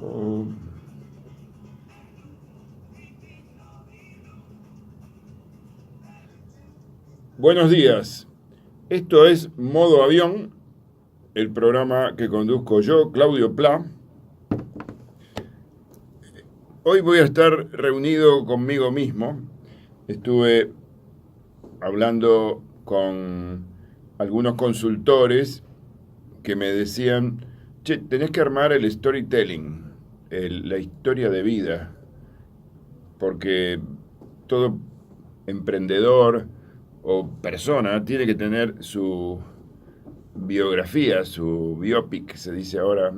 Oh. Buenos días. Esto es Modo Avión, el programa que conduzco yo, Claudio Pla. Hoy voy a estar reunido conmigo mismo. Estuve hablando con algunos consultores que me decían, che, tenés que armar el storytelling, la historia de vida, porque todo emprendedor o persona tiene que tener su biografía, su biopic, se dice ahora,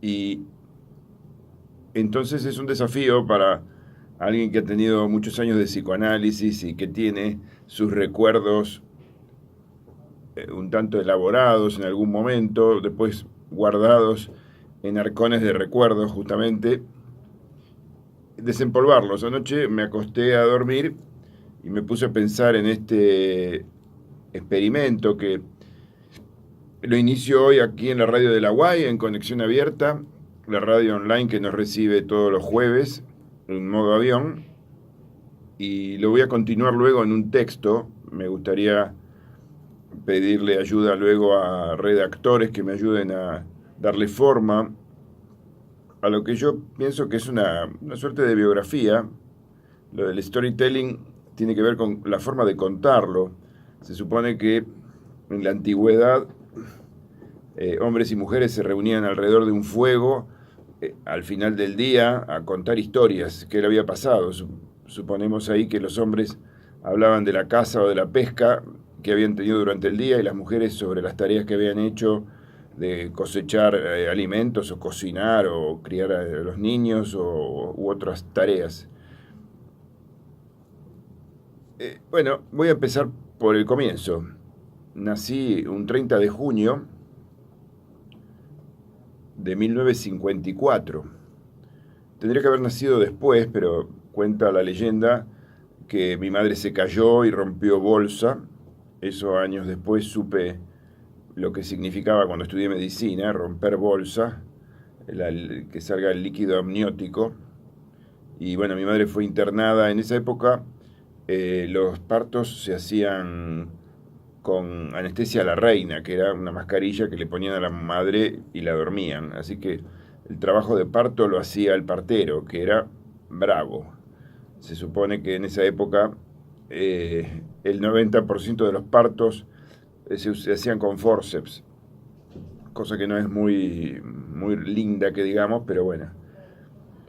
y entonces es un desafío para alguien que ha tenido muchos años de psicoanálisis y que tiene sus recuerdos un tanto elaborados en algún momento, después guardados en arcones de recuerdos justamente, desempolvarlos. Anoche me acosté a dormir y me puse a pensar en este experimento que lo inicio hoy aquí en la radio de la UAI, en Conexión Abierta, la radio online que nos recibe todos los jueves en Modo Avión, y lo voy a continuar luego en un texto. Me gustaría pedirle ayuda luego a redactores que me ayuden a darle forma a lo que yo pienso que es una suerte de biografía. Lo del storytelling tiene que ver con la forma de contarlo. Se supone que en la antigüedad hombres y mujeres se reunían alrededor de un fuego al final del día a contar historias que le había pasado. Suponemos ahí que los hombres hablaban de la caza o de la pesca que habían tenido durante el día y las mujeres sobre las tareas que habían hecho de cosechar alimentos o cocinar o criar a los niños u otras tareas. Bueno, voy a empezar por el comienzo. Nací un 30 de junio de 1954. Tendría que haber nacido después, pero cuenta la leyenda que mi madre se cayó y rompió bolsa. Eso años después supe lo que significaba cuando estudié medicina, romper bolsa, que salga el líquido amniótico. Y bueno, mi madre fue internada. En esa época los partos se hacían con anestesia a la reina, que era una mascarilla que le ponían a la madre y la dormían. Así que el trabajo de parto lo hacía el partero, que era bravo. Se supone que en esa época el 90% de los partos se hacían con forceps, cosa que no es muy linda que digamos, pero bueno.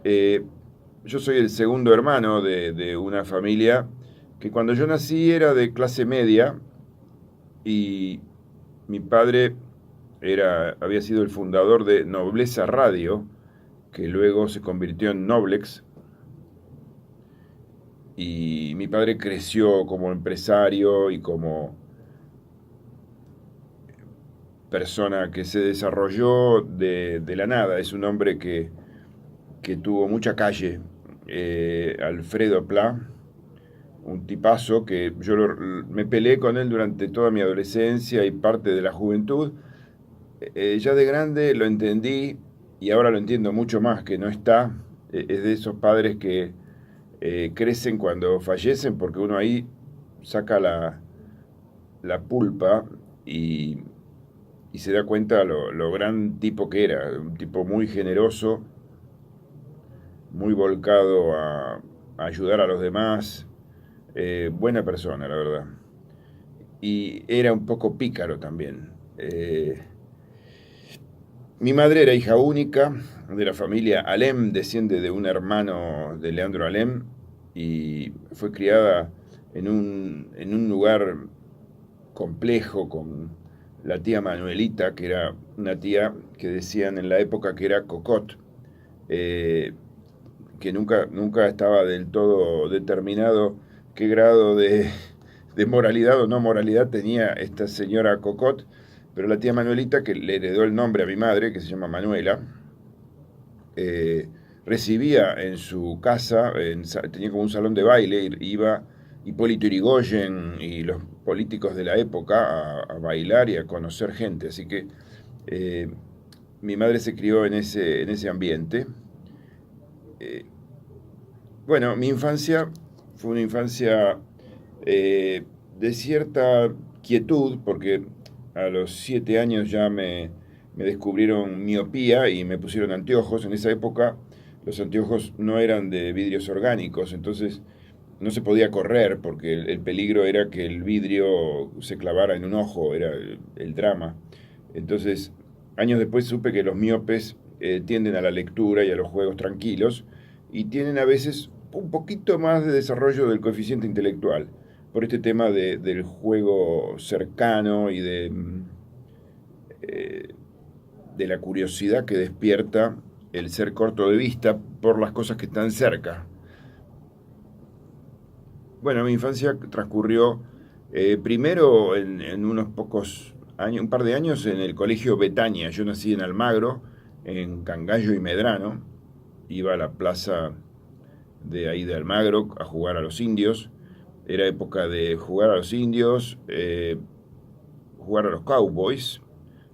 Yo soy el segundo hermano de una familia que cuando yo nací era de clase media y mi padre había sido el fundador de Nobleza Radio, que luego se convirtió en Noblex, y mi padre creció como empresario y como persona que se desarrolló de la nada. Es un hombre que tuvo mucha calle, Alfredo Pla, un tipazo que yo me peleé con él durante toda mi adolescencia y parte de la juventud. Ya de grande lo entendí y ahora lo entiendo mucho más, que no está. Es de esos padres que crecen cuando fallecen, porque uno ahí saca la pulpa y se da cuenta lo gran tipo que era, un tipo muy generoso, muy volcado a ayudar a los demás, buena persona, la verdad. Y era un poco pícaro también. Mi madre era hija única de la familia Alem, desciende de un hermano de Leandro Alem y fue criada en un lugar complejo con la tía Manuelita, que era una tía que decían en la época que era cocot, que nunca estaba del todo determinado qué grado de moralidad o no moralidad tenía esta señora Cocot, pero la tía Manuelita, que le heredó el nombre a mi madre, que se llama Manuela, recibía en su casa, tenía como un salón de baile, iba Hipólito Yrigoyen y los políticos de la época a bailar y a conocer gente, así que Eh, Mi madre se crió en ese ambiente. Eh, bueno, mi infancia fue una infancia de cierta quietud, porque a los 7 años ya me descubrieron miopía y me pusieron anteojos. En esa época los anteojos no eran de vidrios orgánicos, entonces no se podía correr porque el peligro era que el vidrio se clavara en un ojo, era el drama. Entonces, años después supe que los miopes tienden a la lectura y a los juegos tranquilos y tienen a veces un poquito más de desarrollo del coeficiente intelectual por este tema del juego cercano y eh, de la curiosidad que despierta el ser corto de vista por las cosas que están cerca. Bueno, mi infancia transcurrió primero en unos pocos años, un par de años en el colegio Betania. Yo nací en Almagro, en Cangallo y Medrano. Iba a la plaza de ahí de Almagro a jugar a los indios. Era época de jugar a los indios, jugar a los cowboys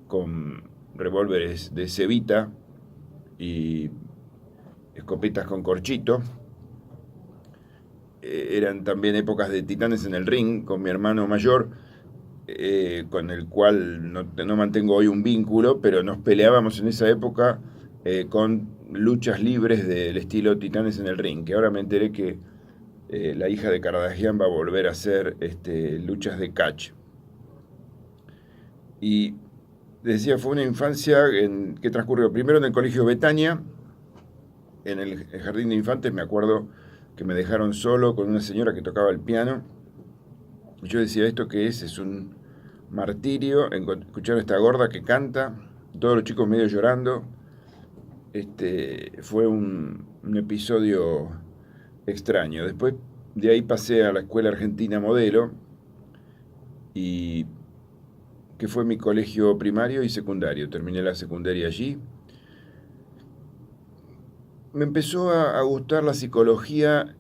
con revólveres de cevita y escopetas con corchito. Eran también épocas de Titanes en el Ring con mi hermano mayor, con el cual no mantengo hoy un vínculo, pero nos peleábamos en esa época con luchas libres del estilo Titanes en el Ring, que ahora me enteré que la hija de Kardashian va a volver a hacer luchas de catch. Y decía, fue una infancia que transcurrió primero en el colegio Betania, en el jardín de infantes. Me acuerdo que me dejaron solo con una señora que tocaba el piano. Y yo decía, ¿esto qué es? Es un martirio escuchar a esta gorda que canta, todos los chicos medio llorando. Fue un episodio extraño. Después de ahí pasé a la Escuela Argentina Modelo, y que fue mi colegio primario y secundario. Terminé la secundaria allí. Me empezó a gustar la psicología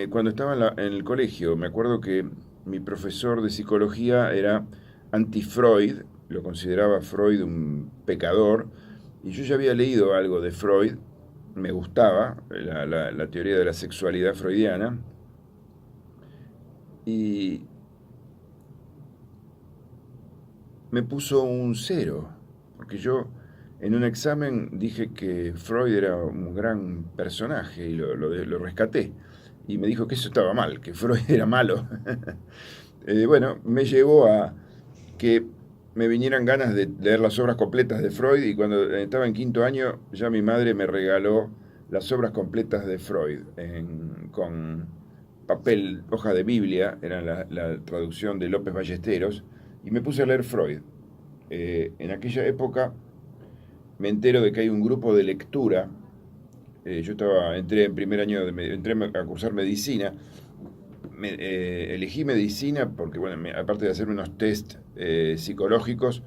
cuando estaba en el colegio. Me acuerdo que mi profesor de psicología era anti-Freud, lo consideraba Freud un pecador, y yo ya había leído algo de Freud, me gustaba la teoría de la sexualidad freudiana, y me puso un 0, porque yo en un examen dije que Freud era un gran personaje y lo rescaté. Y me dijo que eso estaba mal, que Freud era malo. Bueno, me llevó a que me vinieran ganas de leer las obras completas de Freud, y cuando estaba en quinto año ya mi madre me regaló las obras completas de Freud con papel, hoja de Biblia, era la traducción de López Ballesteros, y me puse a leer Freud. En aquella época me entero de que hay un grupo de lectura. Entré en primer año, entré a cursar medicina. Elegí medicina porque, bueno, aparte de hacer unos test psicológicos,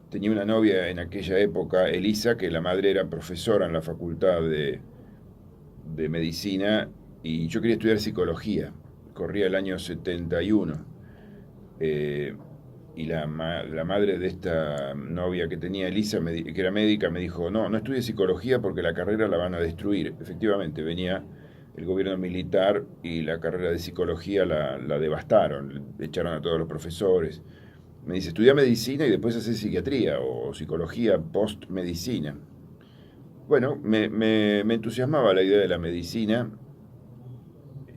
tenía una novia en aquella época, Elisa, que la madre era profesora en la facultad de medicina, y yo quería estudiar psicología. Corría el año 71. Y la madre de esta novia que tenía Elisa, que era médica, me dijo, no, no estudies psicología porque la carrera la van a destruir. Efectivamente, venía el gobierno militar y la carrera de psicología la devastaron, echaron a todos los profesores. Me dice, estudia medicina y después haces psiquiatría o psicología post-medicina. Bueno, me entusiasmaba la idea de la medicina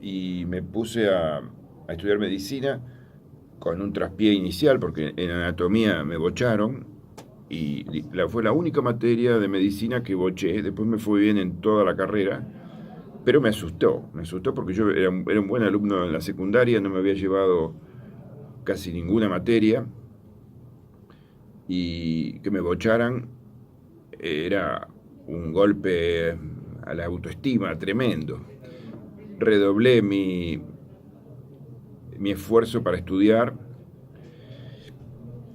y me puse a estudiar medicina con un traspié inicial, porque en anatomía me bocharon, y fue la única materia de medicina que boché. Después me fue bien en toda la carrera, pero me asustó porque yo era un buen alumno en la secundaria, no me había llevado casi ninguna materia, y que me bocharan era un golpe a la autoestima tremendo. Redoblé mi esfuerzo para estudiar.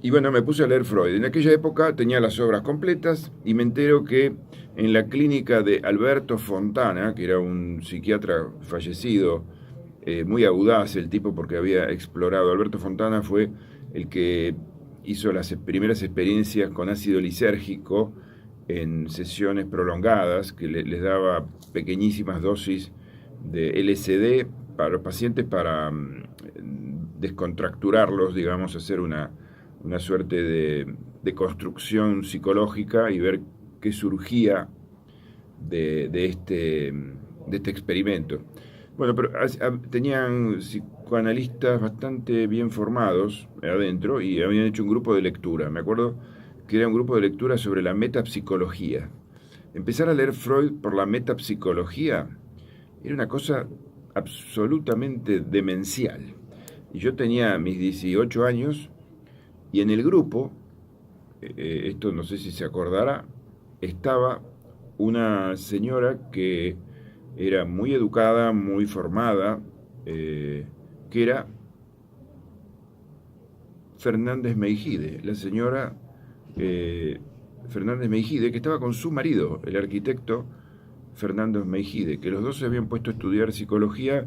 Y bueno, me puse a leer Freud. En aquella época tenía las obras completas y me entero que en la clínica de Alberto Fontana, que era un psiquiatra fallecido, muy audaz el tipo porque había explorado. Alberto Fontana fue el que hizo las primeras experiencias con ácido lisérgico en sesiones prolongadas, que les daba pequeñísimas dosis de LSD para los pacientes para descontracturarlos, digamos, hacer una suerte de construcción psicológica y ver qué surgía de este experimento. Bueno, pero tenían psicoanalistas bastante bien formados adentro y habían hecho un grupo de lectura. Me acuerdo que era un grupo de lectura sobre la metapsicología. Empezar a leer Freud por la metapsicología era una cosa absolutamente demencial. Y yo tenía mis 18 años y en el grupo, esto no sé si se acordará, estaba una señora que era muy educada, muy formada, que era Fernández Meijide, la señora Fernández Meijide, que estaba con su marido, el arquitecto Fernández Meijide, que los dos se habían puesto a estudiar psicología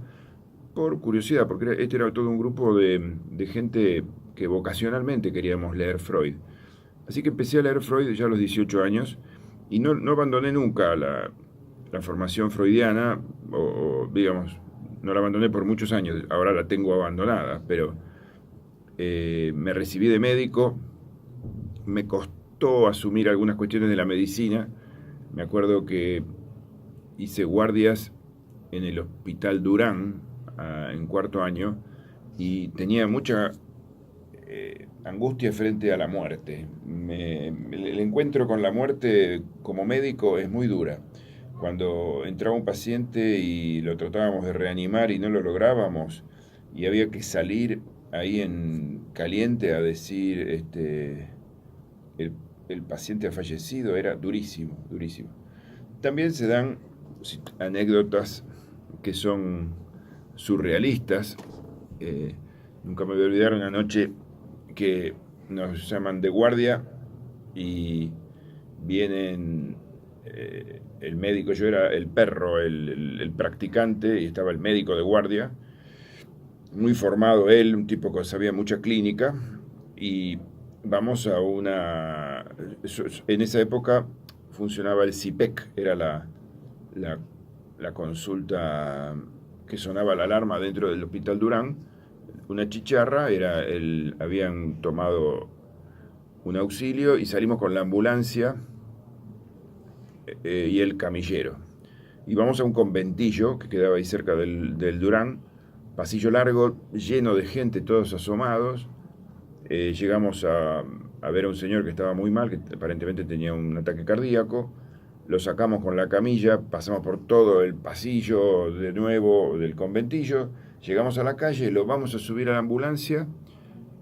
por curiosidad, porque este era todo un grupo de gente que vocacionalmente queríamos leer Freud. Así que empecé a leer Freud ya a los 18 años y no abandoné nunca la formación freudiana, o digamos, no la abandoné por muchos años, ahora la tengo abandonada, pero me recibí de médico, me costó asumir algunas cuestiones de la medicina, me acuerdo que hice guardias en el Hospital Durán en cuarto año y tenía mucha angustia frente a la muerte. El encuentro con la muerte como médico es muy dura. Cuando entraba un paciente y lo tratábamos de reanimar y no lo lográbamos, y había que salir ahí en caliente a decir el paciente ha fallecido, era durísimo, durísimo. También se dan anécdotas que son surrealistas. Nunca me voy a olvidar una noche que nos llaman de guardia y vienen el médico, yo era el perro, el practicante, y estaba el médico de guardia, muy formado él, un tipo que sabía mucha clínica, y vamos a en esa época funcionaba el CIPEC, era la consulta que sonaba la alarma dentro del Hospital Durán, una chicharra, habían tomado un auxilio y salimos con la ambulancia y el camillero. Y vamos a un conventillo que quedaba ahí cerca del Durán, pasillo largo, lleno de gente, todos asomados. Llegamos a ver a un señor que estaba muy mal, que aparentemente tenía un ataque cardíaco. Lo sacamos con la camilla, pasamos por todo el pasillo de nuevo del conventillo, llegamos a la calle, lo vamos a subir a la ambulancia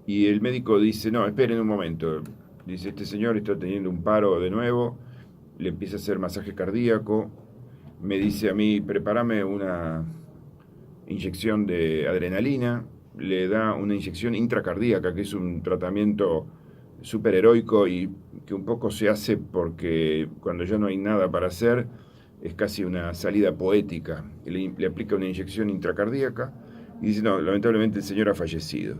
y el médico dice, no, esperen un momento. Dice, este señor está teniendo un paro de nuevo, le empieza a hacer masaje cardíaco, me dice a mí, prepárame una inyección de adrenalina, le da una inyección intracardíaca, que es un tratamiento súper heroico y que un poco se hace porque cuando ya no hay nada para hacer, es casi una salida poética. Le aplica una inyección intracardíaca y dice, no, lamentablemente el señor ha fallecido.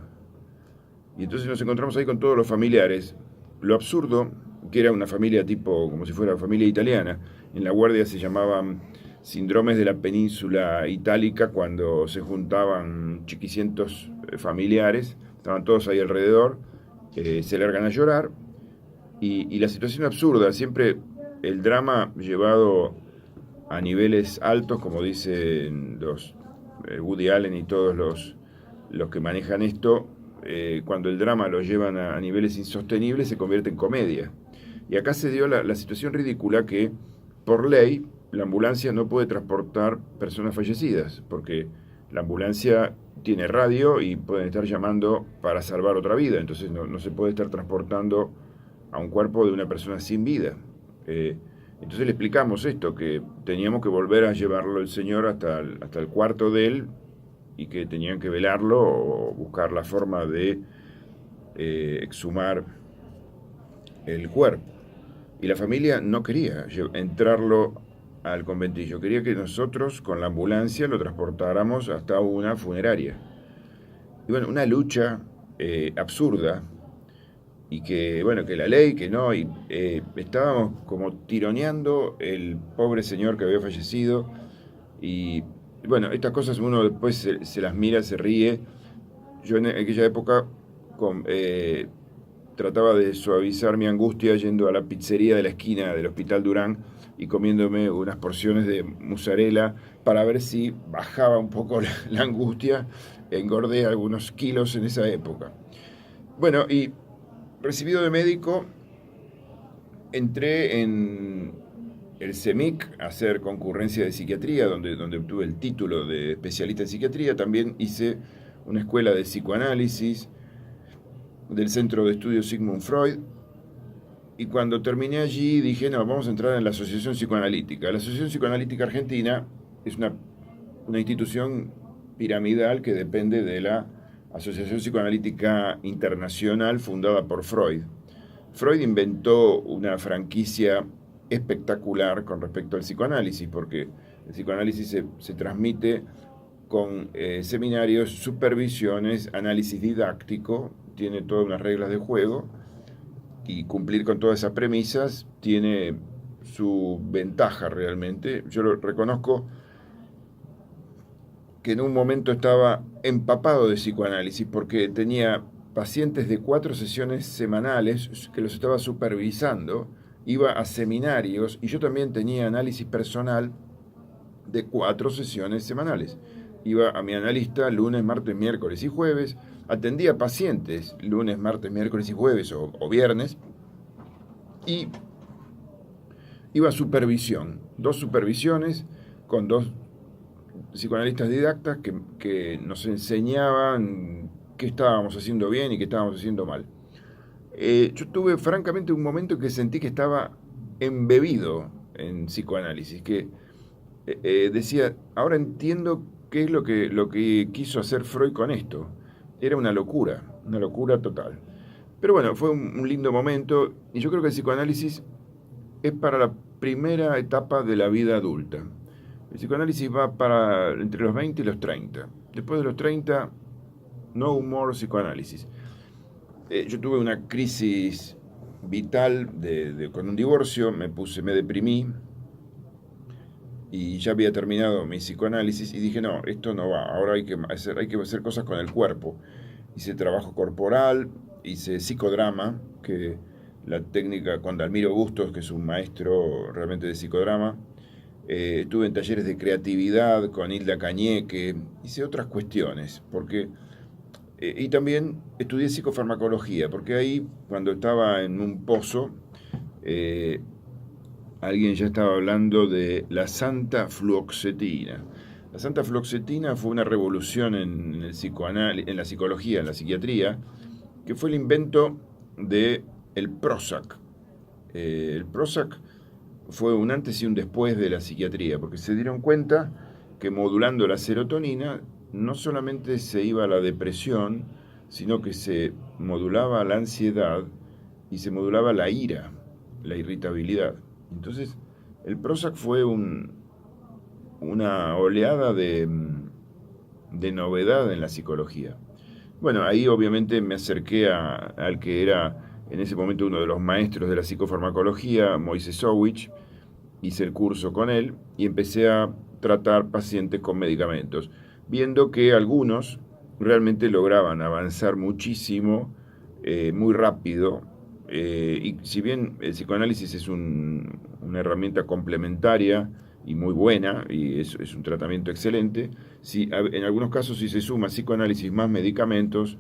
Y entonces nos encontramos ahí con todos los familiares. Lo absurdo, que era una familia tipo, como si fuera familia italiana, en la guardia se llamaban síndromes de la península itálica, cuando se juntaban chiquicientos familiares, estaban todos ahí alrededor, se largan a llorar, y la situación absurda, siempre el drama llevado a niveles altos, como dicen los Woody Allen y todos los que manejan esto, cuando el drama lo llevan a niveles insostenibles se convierte en comedia. Y acá se dio la situación ridícula que, por ley, la ambulancia no puede transportar personas fallecidas, porque la ambulancia tiene radio y pueden estar llamando para salvar otra vida, entonces no se puede estar transportando a un cuerpo de una persona sin vida. Entonces le explicamos esto, que teníamos que volver a llevarlo el señor hasta el cuarto de él y que tenían que velarlo o buscar la forma de exhumar el cuerpo. Y la familia no quería entrarlo al conventillo, quería que nosotros con la ambulancia lo transportáramos hasta una funeraria. Y bueno, una lucha absurda. y que, bueno, que la ley, que no, y estábamos como tironeando el pobre señor que había fallecido, y bueno, estas cosas uno después se las mira, se ríe. Yo en aquella época con- eh, trataba de suavizar mi angustia yendo a la pizzería de la esquina del Hospital Durán y comiéndome unas porciones de mozzarella para ver si bajaba un poco la angustia. Engordé algunos kilos en esa época. Bueno, y recibido de médico, entré en el CEMIC a hacer concurrencia de psiquiatría, donde obtuve el título de especialista en psiquiatría. También hice una escuela de psicoanálisis del Centro de Estudios Sigmund Freud. Y cuando terminé allí dije, no, vamos a entrar en la Asociación Psicoanalítica. La Asociación Psicoanalítica Argentina es una institución piramidal que depende de la Asociación Psicoanalítica Internacional fundada por Freud. Freud inventó una franquicia espectacular con respecto al psicoanálisis, porque el psicoanálisis se transmite con seminarios, supervisiones, análisis didáctico, tiene todas unas reglas de juego, y cumplir con todas esas premisas tiene su ventaja realmente. Yo lo reconozco que en un momento estaba empapado de psicoanálisis porque tenía pacientes de 4 sesiones semanales que los estaba supervisando, iba a seminarios y yo también tenía análisis personal de 4 sesiones semanales. Iba a mi analista lunes, martes, miércoles y jueves, atendía pacientes lunes, martes, miércoles y jueves o viernes, y iba a supervisión, 2 supervisiones con 2 psicoanalistas didactas que nos enseñaban qué estábamos haciendo bien y qué estábamos haciendo mal. Yo tuve francamente un momento en que sentí que estaba embebido en psicoanálisis, que decía, ahora entiendo qué es lo que quiso hacer Freud con esto. Era una locura total. Pero bueno, fue un lindo momento y yo creo que el psicoanálisis es para la primera etapa de la vida adulta. El psicoanálisis va para entre los 20 y los 30. Después de los 30, no more psicoanálisis. Yo tuve una crisis vital con un divorcio, me deprimí y ya había terminado mi psicoanálisis y dije, no, esto no va, ahora hay que hacer cosas con el cuerpo. Hice trabajo corporal, hice psicodrama, que la técnica con Dalmiro Bustos, que es un maestro realmente de psicodrama. Estuve en talleres de creatividad con Hilda Cañeque, hice otras cuestiones, y también estudié psicofarmacología, porque ahí, cuando estaba en un pozo, eh, alguien ya estaba hablando de la santa fluoxetina. La santa fluoxetina fue una revolución en el en la psicología, en la psiquiatría, que fue el invento de el Prozac. El Prozac fue un antes y un después de la psiquiatría, porque se dieron cuenta que modulando la serotonina no solamente se iba a la depresión, sino que se modulaba la ansiedad y se modulaba la ira, la irritabilidad. Entonces, el Prozac fue una oleada de novedad en la psicología. Bueno, ahí obviamente me acerqué al que era en ese momento uno de los maestros de la psicofarmacología, Moisesowicz. Hice el curso con él y empecé a tratar pacientes con medicamentos, viendo que algunos realmente lograban avanzar muchísimo, muy rápido, y si bien el psicoanálisis es una herramienta complementaria y muy buena, y es un tratamiento excelente, si, en algunos casos si se suma psicoanálisis más medicamentos,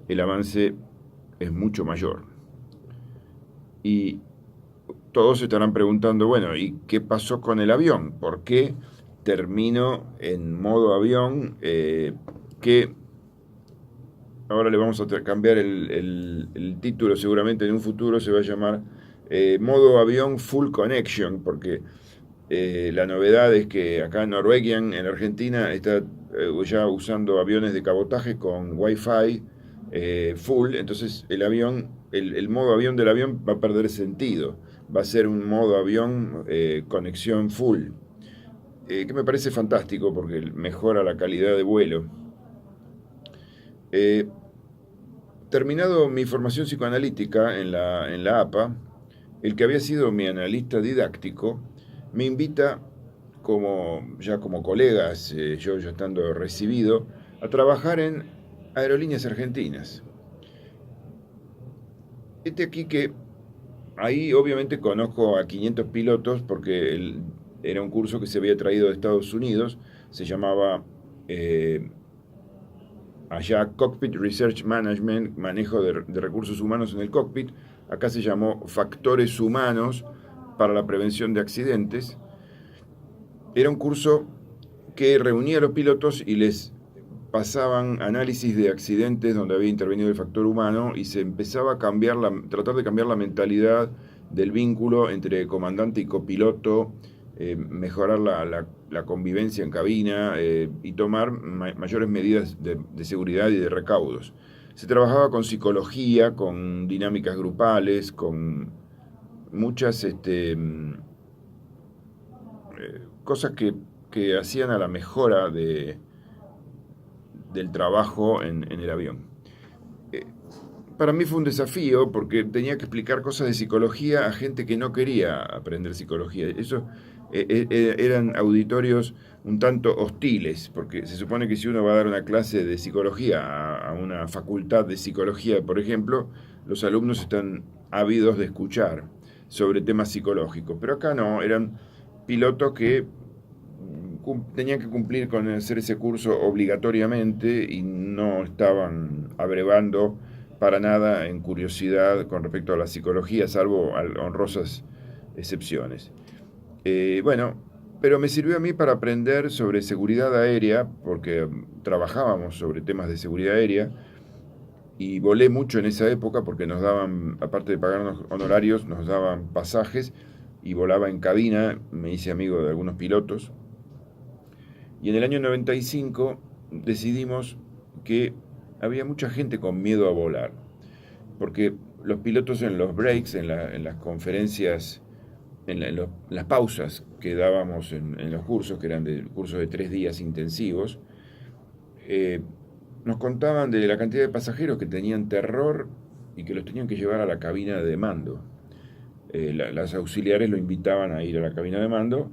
el avance es mucho mayor. Y todos se estarán preguntando, bueno, ¿y qué pasó con el avión? ¿Por qué terminó en modo avión? Que ahora le vamos a cambiar el título, seguramente en un futuro se va a llamar modo avión full connection, porque la novedad es que acá Norwegian, en Argentina, está ya usando aviones de cabotaje con Wi-Fi full, entonces el modo avión del avión va a perder sentido, va a ser un modo avión conexión full, que me parece fantástico porque mejora la calidad de vuelo. Eh, terminado mi formación psicoanalítica en la APA, el que había sido mi analista didáctico me invita ya como colegas, yo ya estando recibido, a trabajar en Aerolíneas Argentinas. Aquí que ahí obviamente conozco a 500 pilotos porque era un curso que se había traído de Estados Unidos, se llamaba allá Cockpit Research Management, manejo de recursos humanos en el cockpit. Acá se llamó Factores Humanos para la Prevención de Accidentes. Era un curso que reunía a los pilotos y les pasaban análisis de accidentes donde había intervenido el factor humano y se empezaba a tratar de cambiar la mentalidad del vínculo entre comandante y copiloto, mejorar la convivencia en cabina y tomar mayores medidas de seguridad y de recaudos. Se trabajaba con psicología, con dinámicas grupales, con muchas cosas que hacían a la mejora del trabajo en el avión. Para mí fue un desafío porque tenía que explicar cosas de psicología a gente que no quería aprender psicología. Eran auditorios un tanto hostiles, porque se supone que si uno va a dar una clase de psicología a una facultad de psicología, por ejemplo, los alumnos están ávidos de escuchar sobre temas psicológicos. Pero acá no, eran pilotos que tenían que cumplir con hacer ese curso obligatoriamente y no estaban abrevando para nada en curiosidad con respecto a la psicología, salvo honrosas excepciones. Bueno, pero me sirvió a mí para aprender sobre seguridad aérea, porque trabajábamos sobre temas de seguridad aérea, y volé mucho en esa época porque nos daban, aparte de pagarnos honorarios, nos daban pasajes y volaba en cabina, me hice amigo de algunos pilotos. Y en el año 95 decidimos que había mucha gente con miedo a volar, porque los pilotos en los breaks, en las conferencias, las pausas que dábamos en los cursos, que eran cursos de 3 días intensivos, nos contaban de la cantidad de pasajeros que tenían terror y que los tenían que llevar a la cabina de mando. Las auxiliares lo invitaban a ir a la cabina de mando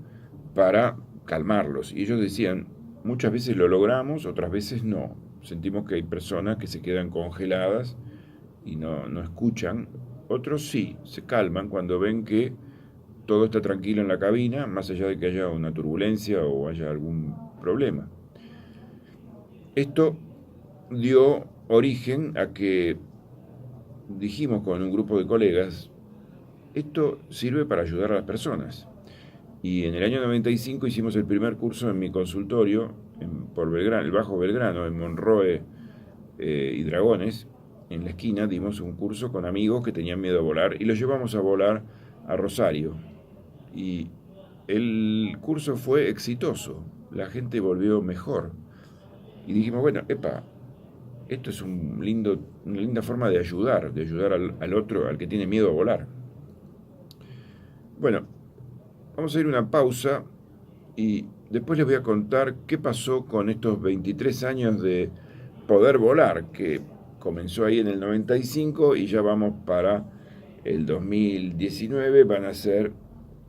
para calmarlos. Y ellos decían, muchas veces lo logramos, otras veces no. Sentimos que hay personas que se quedan congeladas y no escuchan. Otros sí, se calman cuando ven que todo está tranquilo en la cabina, más allá de que haya una turbulencia o haya algún problema. Esto dio origen a que dijimos con un grupo de colegas, esto sirve para ayudar a las personas. Y en el año 95 hicimos el primer curso en mi consultorio, por Belgrano, el Bajo Belgrano, en Monroe y Dragones. En la esquina dimos un curso con amigos que tenían miedo a volar y los llevamos a volar a Rosario. Y el curso fue exitoso, la gente volvió mejor. Y dijimos, bueno, esto es una linda forma de ayudar al otro, al que tiene miedo a volar. Bueno, vamos a ir a una pausa y después les voy a contar qué pasó con estos 23 años de poder volar, que comenzó ahí en el 95 y ya vamos para el 2019, van a ser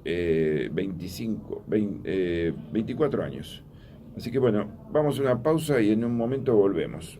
24 años. Así que bueno, vamos a una pausa y en un momento volvemos.